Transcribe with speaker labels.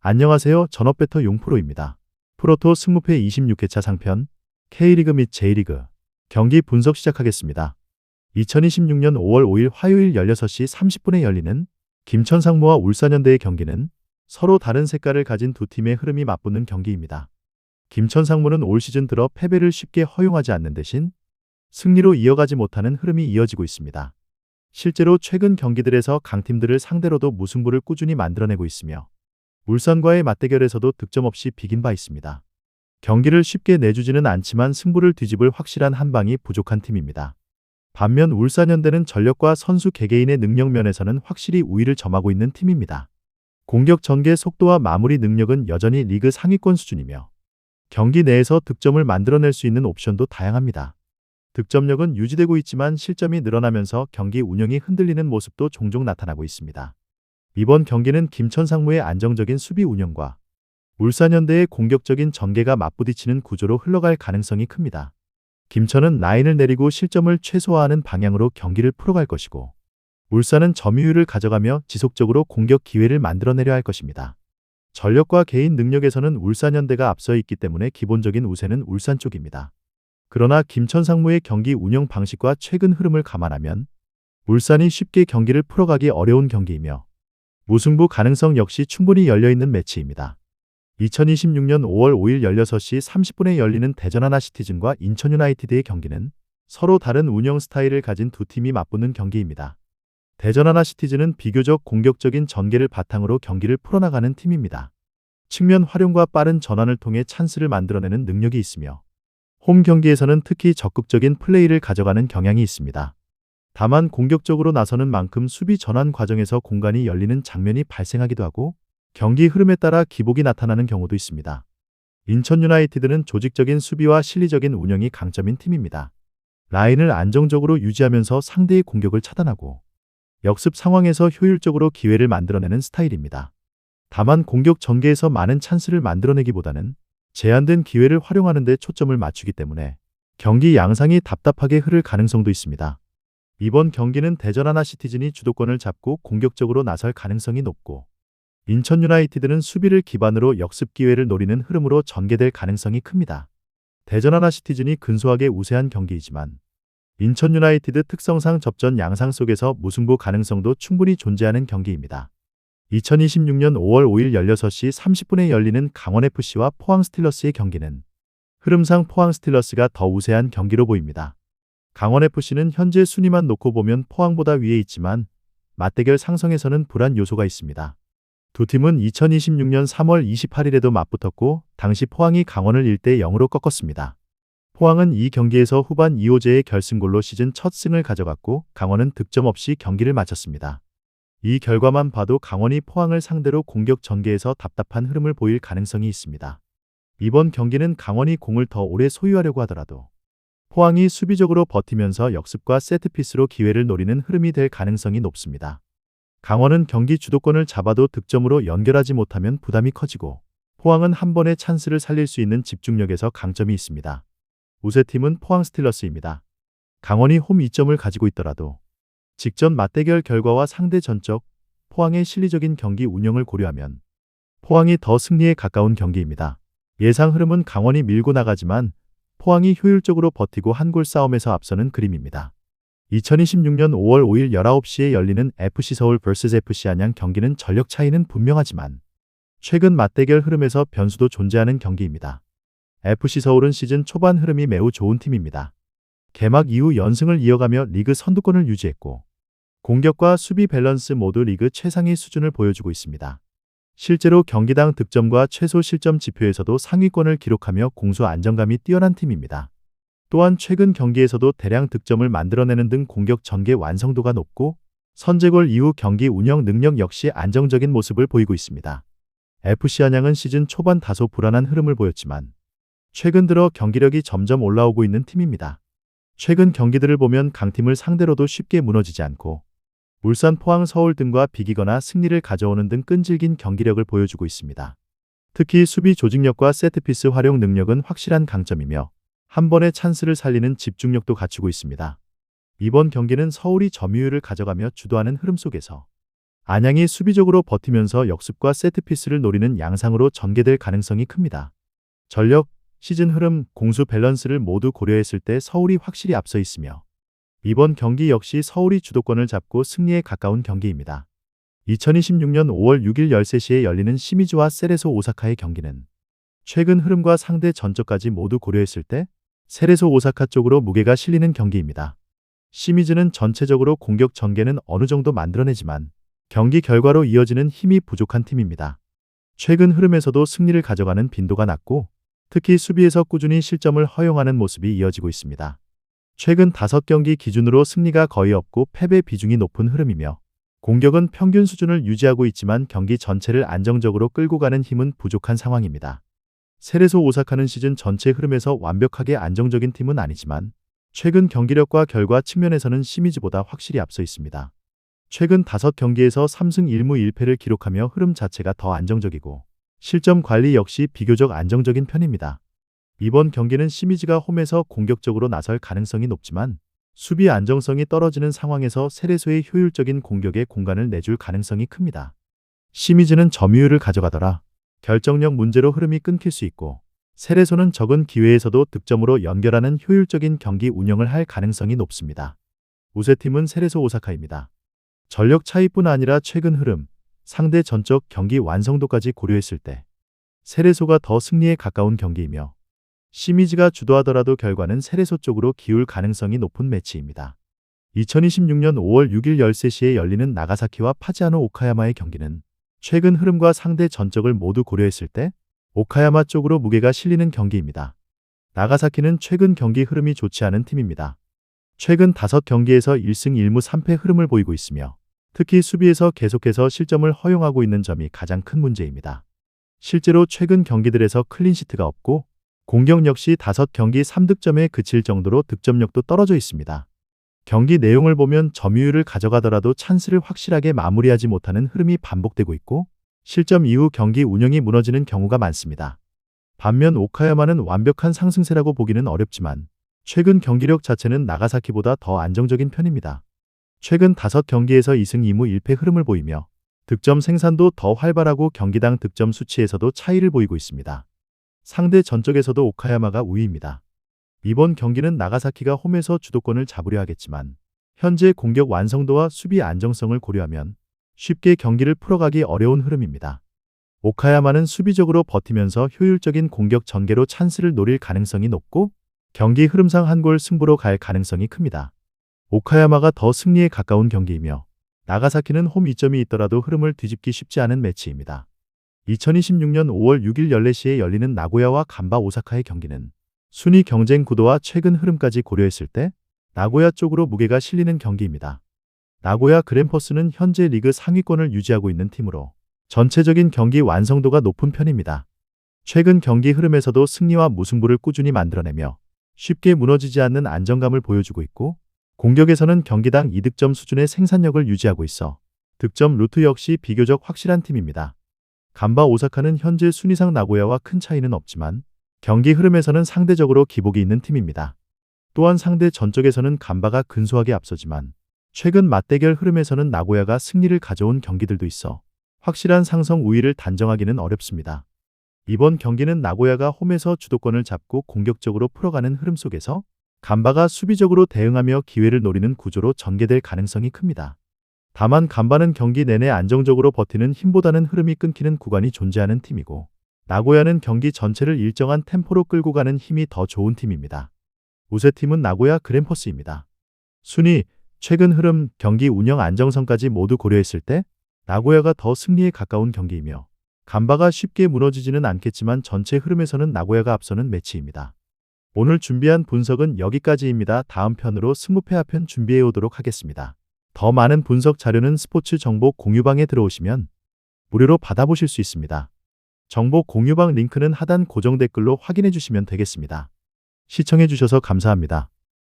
Speaker 1: 안녕하세요. 전업배터 용프로입니다. 프로토 승무패 26회차 상편, K리그 및 J리그 경기 분석 시작하겠습니다. 2026년 5월 5일 화요일 16시 30분에 열리는 김천상무와 울산현대의 경기는 서로 다른 색깔을 가진 두 팀의 흐름이 맞붙는 경기입니다. 김천상무는 올 시즌 들어 패배를 쉽게 허용하지 않는 대신 승리로 이어가지 못하는 흐름이 이어지고 있습니다. 실제로 최근 경기들에서 강팀들을 상대로도 무승부를 꾸준히 만들어내고 있으며 울산과의 맞대결에서도 득점 없이 비긴 바 있습니다. 경기를 쉽게 내주지는 않지만 승부를 뒤집을 확실한 한 방이 부족한 팀입니다. 반면 울산현대는 전력과 선수 개개인의 능력 면에서는 확실히 우위를 점하고 있는 팀입니다. 공격 전개 속도와 마무리 능력은 여전히 리그 상위권 수준이며 경기 내에서 득점을 만들어낼 수 있는 옵션도 다양합니다. 득점력은 유지되고 있지만 실점이 늘어나면서 경기 운영이 흔들리는 모습도 종종 나타나고 있습니다. 이번 경기는 김천상무의 안정적인 수비 운영과 울산현대의 공격적인 전개가 맞부딪히는 구조로 흘러갈 가능성이 큽니다. 김천은 라인을 내리고 실점을 최소화하는 방향으로 경기를 풀어갈 것이고 울산은 점유율을 가져가며 지속적으로 공격 기회를 만들어내려 할 것입니다. 전력과 개인 능력에서는 울산현대가 앞서 있기 때문에 기본적인 우세는 울산 쪽입니다. 그러나 김천상무의 경기 운영 방식과 최근 흐름을 감안하면 울산이 쉽게 경기를 풀어가기 어려운 경기이며 무승부 가능성 역시 충분히 열려있는 매치입니다. 2026년 5월 5일 16시 30분에 열리는 대전 하나시티즌과 인천 유나이티드의 경기는 서로 다른 운영 스타일을 가진 두 팀이 맞붙는 경기입니다. 대전 하나시티즌은 비교적 공격적인 전개를 바탕으로 경기를 풀어나가는 팀입니다. 측면 활용과 빠른 전환을 통해 찬스를 만들어내는 능력이 있으며 홈 경기에서는 특히 적극적인 플레이를 가져가는 경향이 있습니다. 다만 공격적으로 나서는 만큼 수비 전환 과정에서 공간이 열리는 장면이 발생하기도 하고 경기 흐름에 따라 기복이 나타나는 경우도 있습니다. 인천 유나이티드는 조직적인 수비와 실리적인 운영이 강점인 팀입니다. 라인을 안정적으로 유지하면서 상대의 공격을 차단하고 역습 상황에서 효율적으로 기회를 만들어내는 스타일입니다. 다만 공격 전개에서 많은 찬스를 만들어내기보다는 제한된 기회를 활용하는 데 초점을 맞추기 때문에 경기 양상이 답답하게 흐를 가능성도 있습니다. 이번 경기는 대전 하나시티즌이 주도권을 잡고 공격적으로 나설 가능성이 높고 인천 유나이티드는 수비를 기반으로 역습 기회를 노리는 흐름으로 전개될 가능성이 큽니다. 대전 하나시티즌이 근소하게 우세한 경기이지만 인천 유나이티드 특성상 접전 양상 속에서 무승부 가능성도 충분히 존재하는 경기입니다. 2026년 5월 5일 16시 30분에 열리는 강원FC와 포항스틸러스의 경기는 흐름상 포항스틸러스가 더 우세한 경기로 보입니다. 강원FC는 현재 순위만 놓고 보면 포항보다 위에 있지만 맞대결 상성에서는 불안 요소가 있습니다. 두 팀은 2026년 3월 28일에도 맞붙었고 당시 포항이 강원을 1대 0으로 꺾었습니다. 포항은 이 경기에서 후반 이호재의 결승골로 시즌 첫 승을 가져갔고 강원은 득점 없이 경기를 마쳤습니다. 이 결과만 봐도 강원이 포항을 상대로 공격 전개에서 답답한 흐름을 보일 가능성이 있습니다. 이번 경기는 강원이 공을 더 오래 소유하려고 하더라도 포항이 수비적으로 버티면서 역습과 세트피스로 기회를 노리는 흐름이 될 가능성이 높습니다. 강원은 경기 주도권을 잡아도 득점으로 연결하지 못하면 부담이 커지고 포항은 한 번의 찬스를 살릴 수 있는 집중력에서 강점이 있습니다. 우세팀은 포항 스틸러스입니다. 강원이 홈 2점을 가지고 있더라도 직전 맞대결 결과와 상대 전적, 포항의 실리적인 경기 운영을 고려하면 포항이 더 승리에 가까운 경기입니다. 예상 흐름은 강원이 밀고 나가지만 포항이 효율적으로 버티고 한 골 싸움에서 앞서는 그림입니다. 2026년 5월 5일 19시에 열리는 FC서울 vs FC 안양 경기는 전력 차이는 분명하지만 최근 맞대결 흐름에서 변수도 존재하는 경기입니다. FC서울은 시즌 초반 흐름이 매우 좋은 팀입니다. 개막 이후 연승을 이어가며 리그 선두권을 유지했고 공격과 수비 밸런스 모두 리그 최상위 수준을 보여주고 있습니다. 실제로 경기당 득점과 최소 실점 지표에서도 상위권을 기록하며 공수 안정감이 뛰어난 팀입니다. 또한 최근 경기에서도 대량 득점을 만들어내는 등 공격 전개 완성도가 높고 선제골 이후 경기 운영 능력 역시 안정적인 모습을 보이고 있습니다. FC 안양은 시즌 초반 다소 불안한 흐름을 보였지만 최근 들어 경기력이 점점 올라오고 있는 팀입니다. 최근 경기들을 보면 강팀을 상대로도 쉽게 무너지지 않고 울산, 포항, 서울 등과 비기거나 승리를 가져오는 등 끈질긴 경기력을 보여주고 있습니다. 특히 수비 조직력과 세트피스 활용 능력은 확실한 강점이며 한 번의 찬스를 살리는 집중력도 갖추고 있습니다. 이번 경기는 서울이 점유율을 가져가며 주도하는 흐름 속에서 안양이 수비적으로 버티면서 역습과 세트피스를 노리는 양상으로 전개될 가능성이 큽니다. 전력, 시즌 흐름, 공수 밸런스를 모두 고려했을 때 서울이 확실히 앞서 있으며 이번 경기 역시 서울이 주도권을 잡고 승리에 가까운 경기입니다. 2026년 5월 6일 13시에 열리는 시미즈와 세레소 오사카의 경기는 최근 흐름과 상대 전적까지 모두 고려했을 때 세레소 오사카 쪽으로 무게가 실리는 경기입니다. 시미즈는 전체적으로 공격 전개는 어느 정도 만들어내지만 경기 결과로 이어지는 힘이 부족한 팀입니다. 최근 흐름에서도 승리를 가져가는 빈도가 낮고 특히 수비에서 꾸준히 실점을 허용하는 모습이 이어지고 있습니다. 최근 5경기 기준으로 승리가 거의 없고 패배 비중이 높은 흐름이며 공격은 평균 수준을 유지하고 있지만 경기 전체를 안정적으로 끌고 가는 힘은 부족한 상황입니다. 세레소 오사카는 시즌 전체 흐름에서 완벽하게 안정적인 팀은 아니지만 최근 경기력과 결과 측면에서는 시미즈보다 확실히 앞서 있습니다. 최근 5경기에서 3승 1무 1패를 기록하며 흐름 자체가 더 안정적이고 실점 관리 역시 비교적 안정적인 편입니다. 이번 경기는 시미즈가 홈에서 공격적으로 나설 가능성이 높지만 수비 안정성이 떨어지는 상황에서 세레소의 효율적인 공격에 공간을 내줄 가능성이 큽니다. 시미즈는 점유율을 가져가더라 결정력 문제로 흐름이 끊길 수 있고 세레소는 적은 기회에서도 득점으로 연결하는 효율적인 경기 운영을 할 가능성이 높습니다. 우세팀은 세레소 오사카입니다. 전력 차이뿐 아니라 최근 흐름, 상대 전적 경기 완성도까지 고려했을 때 세레소가 더 승리에 가까운 경기이며 시미즈가 주도하더라도 결과는 세레소 쪽으로 기울 가능성이 높은 매치입니다. 2026년 5월 6일 13시에 열리는 나가사키와 파지아노 오카야마의 경기는 최근 흐름과 상대 전적을 모두 고려했을 때 오카야마 쪽으로 무게가 실리는 경기입니다. 나가사키는 최근 경기 흐름이 좋지 않은 팀입니다. 최근 5경기에서 1승 1무 3패 흐름을 보이고 있으며 특히 수비에서 계속해서 실점을 허용하고 있는 점이 가장 큰 문제입니다. 실제로 최근 경기들에서 클린시트가 없고 공격 역시 5경기 3득점에 그칠 정도로 득점력도 떨어져 있습니다. 경기 내용을 보면 점유율을 가져가더라도 찬스를 확실하게 마무리하지 못하는 흐름이 반복되고 있고 실점 이후 경기 운영이 무너지는 경우가 많습니다. 반면 오카야마는 완벽한 상승세라고 보기는 어렵지만 최근 경기력 자체는 나가사키보다 더 안정적인 편입니다. 최근 5경기에서 2승 2무 1패 흐름을 보이며 득점 생산도 더 활발하고 경기당 득점 수치에서도 차이를 보이고 있습니다. 상대 전적에서도 오카야마가 우위입니다. 이번 경기는 나가사키가 홈에서 주도권을 잡으려 하겠지만 현재 공격 완성도와 수비 안정성을 고려하면 쉽게 경기를 풀어가기 어려운 흐름입니다. 오카야마는 수비적으로 버티면서 효율적인 공격 전개로 찬스를 노릴 가능성이 높고 경기 흐름상 한 골 승부로 갈 가능성이 큽니다. 오카야마가 더 승리에 가까운 경기이며 나가사키는 홈 이점이 있더라도 흐름을 뒤집기 쉽지 않은 매치입니다. 2026년 5월 6일 14시에 열리는 나고야와 간바 오사카의 경기는 순위 경쟁 구도와 최근 흐름까지 고려했을 때 나고야 쪽으로 무게가 실리는 경기입니다. 나고야 그랜퍼스는 현재 리그 상위권을 유지하고 있는 팀으로 전체적인 경기 완성도가 높은 편입니다. 최근 경기 흐름에서도 승리와 무승부를 꾸준히 만들어내며 쉽게 무너지지 않는 안정감을 보여주고 있고 공격에서는 경기당 2득점 수준의 생산력을 유지하고 있어 득점 루트 역시 비교적 확실한 팀입니다. 간바 오사카는 현재 순위상 나고야와 큰 차이는 없지만 경기 흐름에서는 상대적으로 기복이 있는 팀입니다. 또한 상대 전적에서는 간바가 근소하게 앞서지만 최근 맞대결 흐름에서는 나고야가 승리를 가져온 경기들도 있어 확실한 상성 우위를 단정하기는 어렵습니다. 이번 경기는 나고야가 홈에서 주도권을 잡고 공격적으로 풀어가는 흐름 속에서 간바가 수비적으로 대응하며 기회를 노리는 구조로 전개될 가능성이 큽니다. 다만 간바는 경기 내내 안정적으로 버티는 힘보다는 흐름이 끊기는 구간이 존재하는 팀이고 나고야는 경기 전체를 일정한 템포로 끌고 가는 힘이 더 좋은 팀입니다. 우세팀은 나고야 그랜퍼스입니다. 순위, 최근 흐름, 경기 운영 안정성까지 모두 고려했을 때 나고야가 더 승리에 가까운 경기이며 간바가 쉽게 무너지지는 않겠지만 전체 흐름에서는 나고야가 앞서는 매치입니다. 오늘 준비한 분석은 여기까지입니다. 다음 편으로 승무패하편 준비해 오도록 하겠습니다. 더 많은 분석 자료는 스포츠 정보 공유방에 들어오시면 무료로 받아보실 수 있습니다. 정보 공유방 링크는 하단 고정 댓글로 확인해 주시면 되겠습니다. 시청해 주셔서 감사합니다.